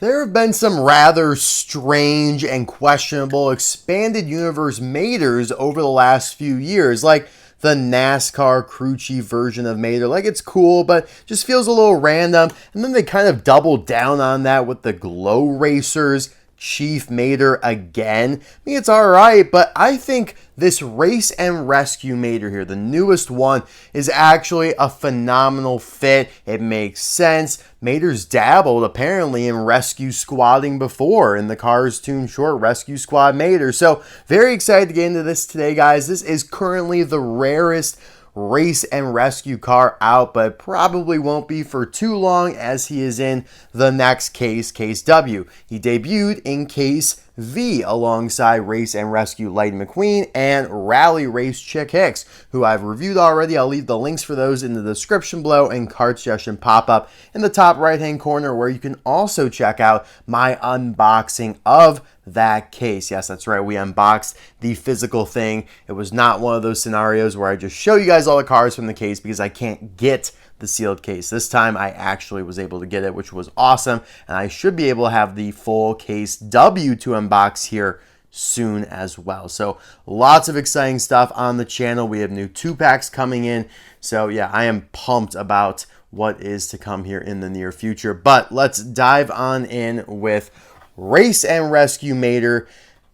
There have been some rather strange and questionable expanded universe Maters over the last few years, like the NASCAR crew chief version of Mater. Like, it's cool, but just feels a little random. And then they kind of doubled down on that with the Glow Racers Chief Mater again. I mean, it's alright, but I think this Race and Rescue Mater here, the newest one, is actually a phenomenal fit. It makes sense. Mater's dabbled apparently in rescue squadding before in the Cars Toon Short Rescue Squad Mater. So very excited to get into this today, guys. This is currently the rarest race and rescue car out, but probably won't be for too long as he is in the next case, Case W. He debuted in Case V alongside Race and Rescue Lightning McQueen and Rally Race Chick Hicks, who I've reviewed already. I'll leave the links for those in the description below and card suggestion pop up in the top right hand corner, where you can also check out my unboxing of that case. Yes, that's right. We unboxed the physical thing. It was not one of those scenarios where I just show you guys all the cars from the case because I can't get the sealed case. This time I actually was able to get it, which was awesome. And I should be able to have the full Case W to unbox here soon as well. So lots of exciting stuff on the channel. We have new 2-packs coming in. So yeah, I am pumped about what is to come here in the near future. But let's dive on in with Race and Rescue Mater.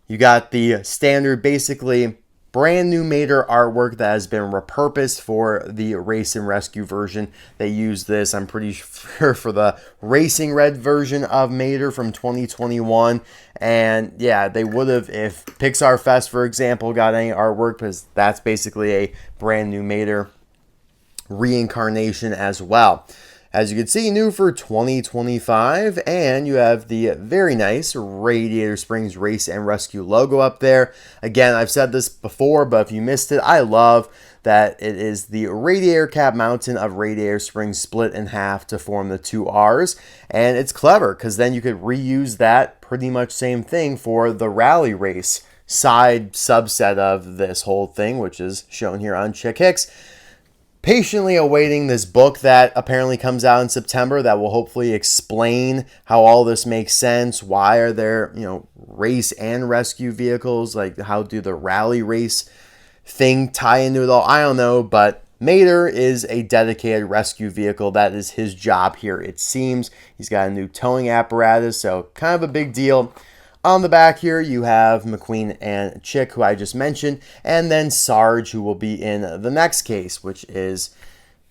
You got the standard, basically brand new Mater artwork that has been repurposed for the Race and Rescue version. They used this, I'm pretty sure, for the Racing Red version of Mater from 2021. And yeah, they would have if Pixar Fest, for example, got any artwork, because that's basically a brand new Mater reincarnation as well. As you can see, new for 2025, and you have the very nice Radiator Springs Race and Rescue logo up there. Again, I've said this before, but if you missed it, I love that it is the radiator cap mountain of Radiator Springs split in half to form the two R's, and it's clever because then you could reuse that pretty much same thing for the Rally Race side subset of this whole thing, which is shown here on Chick Hicks. Patiently awaiting this book that apparently comes out in September that will hopefully explain how all this makes sense. Why are there, race and rescue vehicles? Like, how do the rally race thing tie into it all? I don't know, but Mater is a dedicated rescue vehicle. That is his job here, it seems. He's got a new towing apparatus, so kind of a big deal. On the back here, you have McQueen and Chick, who I just mentioned, and then Sarge, who will be in the next case, which is,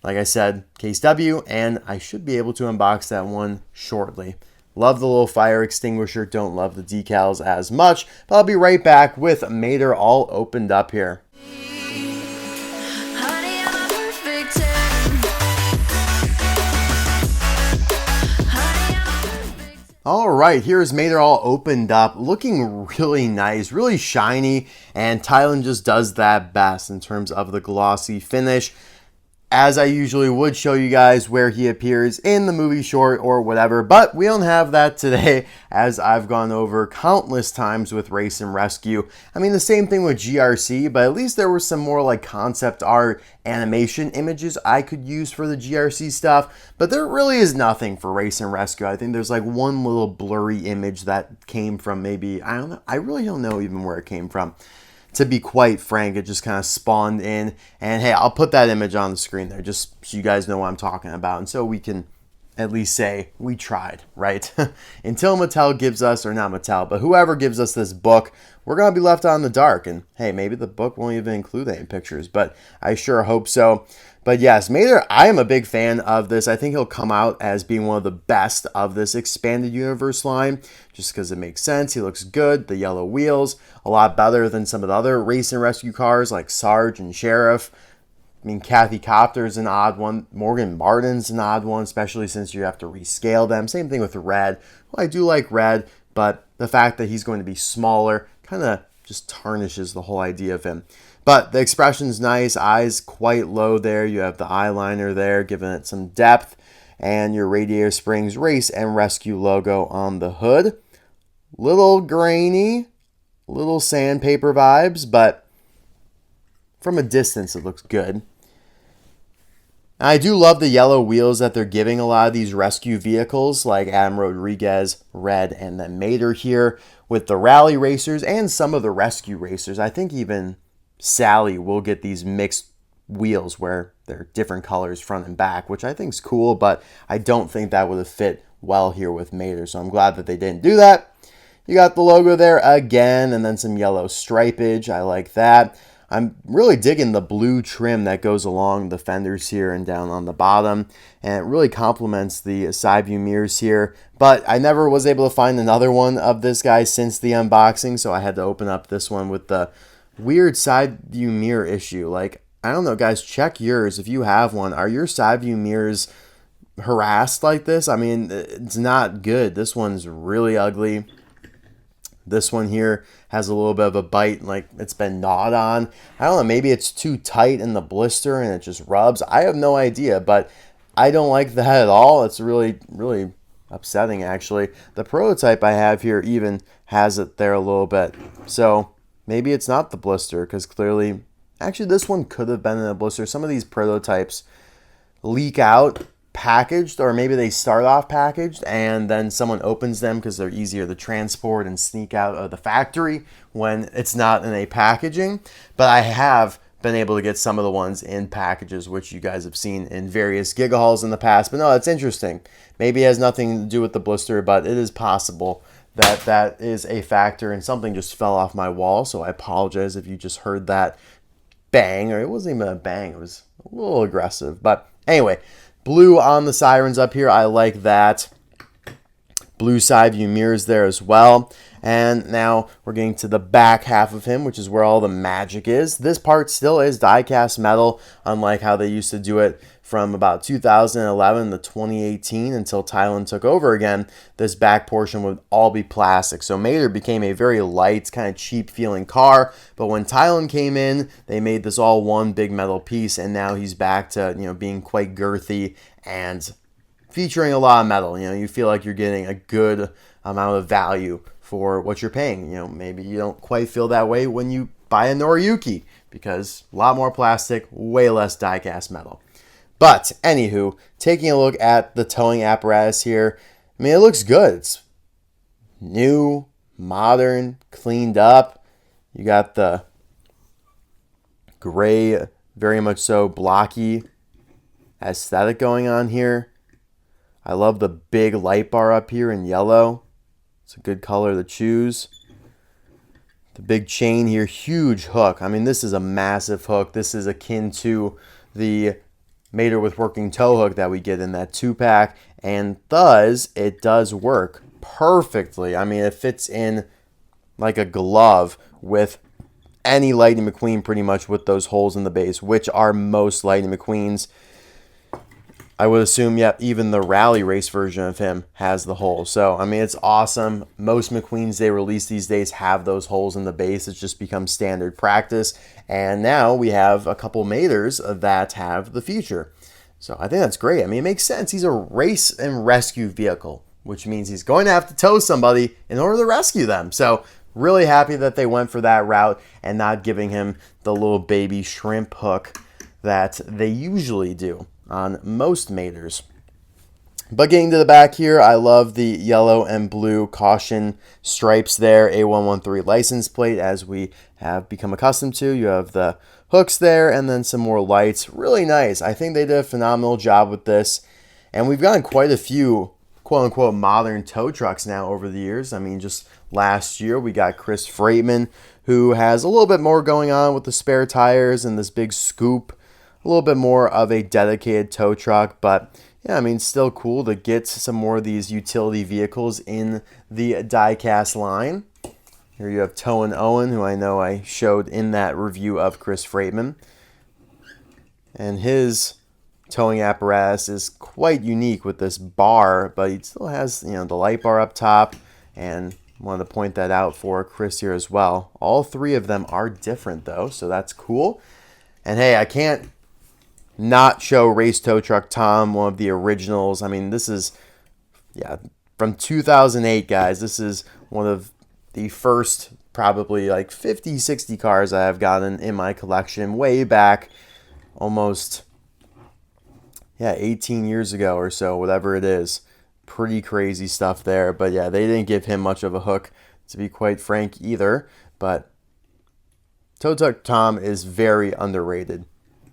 like I said, Case W, and I should be able to unbox that one shortly. Love the little fire extinguisher, don't love the decals as much, but I'll be right back with Mater all opened up here. All right, here's Mater all opened up, looking really nice, really shiny, and Thailand just does that best in terms of the glossy finish. As I usually would show you guys where he appears in the movie short or whatever, but we don't have that today, as I've gone over countless times with Race and Rescue. I mean, the same thing with GRC, but at least there were some more like concept art animation images I could use for the GRC stuff, but there really is nothing for Race and Rescue. I think there's like one little blurry image that came from maybe, I don't know, I really don't know even where it came from. To be quite frank, it just kind of spawned in, and hey, I'll put that image on the screen there just so you guys know what I'm talking about, and so we can at least say we tried, right? Until Mattel gives us, or not Mattel, but whoever gives us this book, we're going to be left out in the dark, and hey, maybe the book won't even include any pictures, but I sure hope so. But yes, Mater, I am a big fan of this. I think he'll come out as being one of the best of this expanded universe line, just because it makes sense. He looks good. The yellow wheels, a lot better than some of the other race and rescue cars like Sarge and Sheriff. I mean, Kathy Copter is an odd one. Morgan Martin's an odd one, especially since you have to rescale them. Same thing with Red. Well, I do like Red, but the fact that he's going to be smaller kind of just tarnishes the whole idea of him. But the expression's nice, eyes quite low there. You have the eyeliner there, giving it some depth. And your Radiator Springs Race and Rescue logo on the hood. Little grainy, little sandpaper vibes, but from a distance it looks good. I do love the yellow wheels that they're giving a lot of these rescue vehicles, like Adam Roadriguez, Red, and then Mater here with the rally racers and some of the rescue racers. I think even Sally will get these mixed wheels where they're different colors front and back, which I think is cool, but I don't think that would have fit well here with Mater, so I'm glad that they didn't do that. You got the logo there again, and then some yellow stripage. I like that. I'm really digging the blue trim that goes along the fenders here and down on the bottom, and it really complements the side view mirrors here. But I never was able to find another one of this guy since the unboxing, so I had to open up this one with the weird side view mirror issue. Like, I don't know, guys, check yours if you have one. Are your side view mirrors harassed like this? I mean, it's not good. This one's really ugly. This one here has a little bit of a bite, like it's been gnawed on. I don't know, maybe it's too tight in the blister and it just rubs. I have no idea, but I don't like that at all. It's really, really upsetting, actually. The prototype I have here even has it there a little bit. So maybe it's not the blister, because clearly, actually this one could have been in a blister. Some of these prototypes leak out packaged, or maybe they start off packaged and then someone opens them because they're easier to transport and sneak out of the factory when it's not in a packaging. But I have been able to get some of the ones in packages, which you guys have seen in various Giga hauls in the past. But no, it's interesting. Maybe it has nothing to do with the blister, but it is possible that that is a factor, and something just fell off my wall. So I apologize if you just heard that bang, or it wasn't even a bang. It was a little aggressive. But anyway, blue on the sirens up here. I like that. Blue side view mirrors there as well. And now we're getting to the back half of him, which is where all the magic is. This part still is die-cast metal, unlike how they used to do it from about 2011 to 2018 until Thailand took over again. This back portion would all be plastic. So Mater became a very light, kind of cheap feeling car. But when Thailand came in, they made this all one big metal piece, and now he's back to, you know, being quite girthy and featuring a lot of metal. You know, you feel like you're getting a good amount of value for what you're paying. You know, maybe you don't quite feel that way when you buy a Noriyuki, because a lot more plastic, way less die-cast metal. But anywho, taking a look at the towing apparatus here, I mean, it looks good. It's new, modern, cleaned up. You got the gray, very much so blocky aesthetic going on here. I love the big light bar up here in yellow. It's a good color to choose. The big chain here, huge hook. I mean, this is a massive hook. This is akin to the Mater with working tow hook that we get in that 2-pack, and thus it does work perfectly. I mean, it fits in like a glove with any Lightning McQueen pretty much with those holes in the base, which are most Lightning McQueens. I would assume, yep, even the Rally Race version of him has the hole. So, I mean, it's awesome. Most McQueens they release these days have those holes in the base. It's just become standard practice. And now we have a couple Maters that have the feature. So, I think that's great. I mean, it makes sense. He's a race and rescue vehicle, which means he's going to have to tow somebody in order to rescue them. So, really happy that they went for that route and not giving him the little baby shrimp hook that they usually do on most Maters. But getting to the back here, I love the yellow and blue caution stripes there, A113 license plate, as we have become accustomed to. You have the hooks there and then some more lights. Really nice. I think they did a phenomenal job with this. And we've gotten quite a few quote-unquote modern tow trucks now over the years. I mean, just last year we got Chris Freightman, who has a little bit more going on with the spare tires and this big scoop. A little bit more of a dedicated tow truck, but yeah, I mean, still cool to get some more of these utility vehicles in the die-cast line. Here you have Tow and Owen, who I know I showed in that review of Chris Freightman. And his towing apparatus is quite unique with this bar, but he still has, you know, the light bar up top, and wanted to point that out for Chris here as well. All three of them are different though, so that's cool. And hey, I can't not show Race Tow Truck Tom, one of the originals. I mean, this is, yeah, from 2008, guys. This is one of the first probably like 50, 60 cars I have gotten in my collection way back almost yeah, 18 years ago or so, whatever it is. Pretty crazy stuff there. But yeah, they didn't give him much of a hook, to be quite frank, either. But Toe Tuck Tom is very underrated.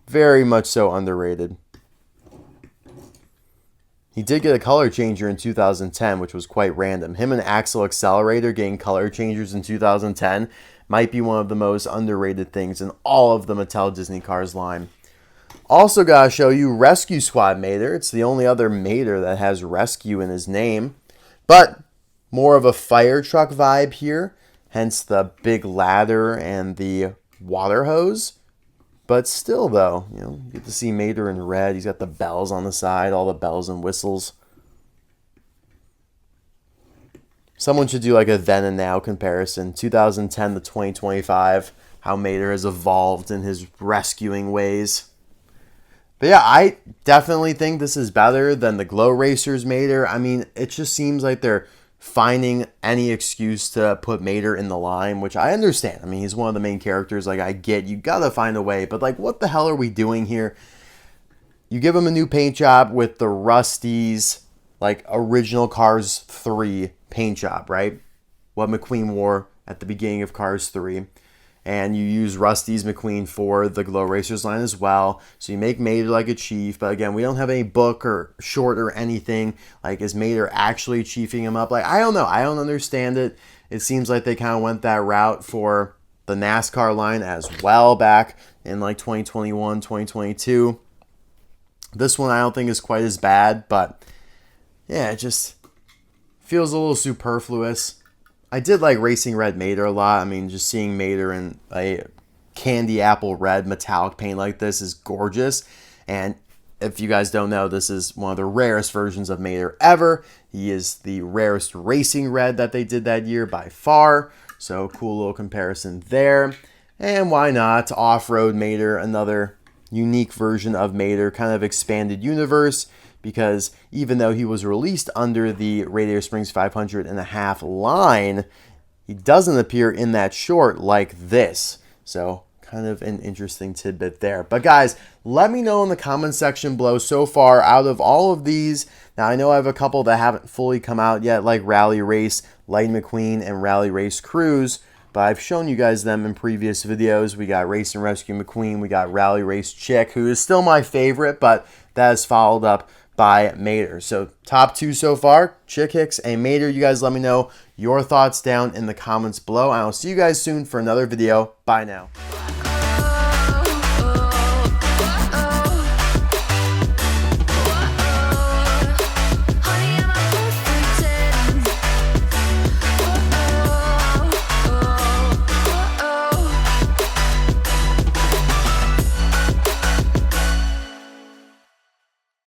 Very much so underrated. He did get a color changer in 2010, which was quite random. Him and Axel Accelerator getting color changers in 2010 might be one of the most underrated things in all of the Mattel Disney Cars line. Also gotta show you Rescue Squad Mater. It's the only other Mater that has rescue in his name. But more of a fire truck vibe here. Hence the big ladder and the water hose. But still, though, you know, you get to see Mater in red. He's got the bells on the side, all the bells and whistles. Someone should do like a then and now comparison. 2010 to 2025, how Mater has evolved in his rescuing ways. But yeah, I definitely think this is better than the Glow Racers Mater. I mean, it just seems like they're finding any excuse to put Mater in the line, which I understand. I mean, he's one of the main characters. Like, I get, you gotta find a way. But, like, what the hell are we doing here? You give him a new paint job with the Rust-eze, like, original Cars 3 paint job, right? What McQueen wore at the beginning of Cars 3. And you use Rust-eze McQueen for the Glow Racers line as well. So you make Mater like a chief. But again, we don't have any book or short or anything. Like, is Mater actually chiefing him up? Like, I don't know. I don't understand it. It seems like they kind of went that route for the NASCAR line as well back in like 2021, 2022. This one I don't think is quite as bad. But yeah, it just feels a little superfluous. I did like Racing Red Mater a lot. I mean, just seeing Mater in a candy apple red metallic paint like this is gorgeous. And if you guys don't know, this is one of the rarest versions of Mater ever. He is the rarest Racing Red that they did that year by far. So cool little comparison there. And why not Off-Road Mater, another unique version of Mater, kind of expanded universe. Because even though he was released under the Radiator Springs 500.5 line, he doesn't appear in that short like this. So kind of an interesting tidbit there. But guys, let me know in the comment section below so far out of all of these. Now I know I have a couple that haven't fully come out yet, like Rally Race Lightning McQueen and Rally Race Cruise. But I've shown you guys them in previous videos. We got Race and Rescue McQueen. We got Rally Race Chick, who is still my favorite, but that is followed up by Mater. So top two so far, Chick Hicks and Mater. You guys let me know your thoughts down in the comments below. I will see you guys soon for another video. Bye now.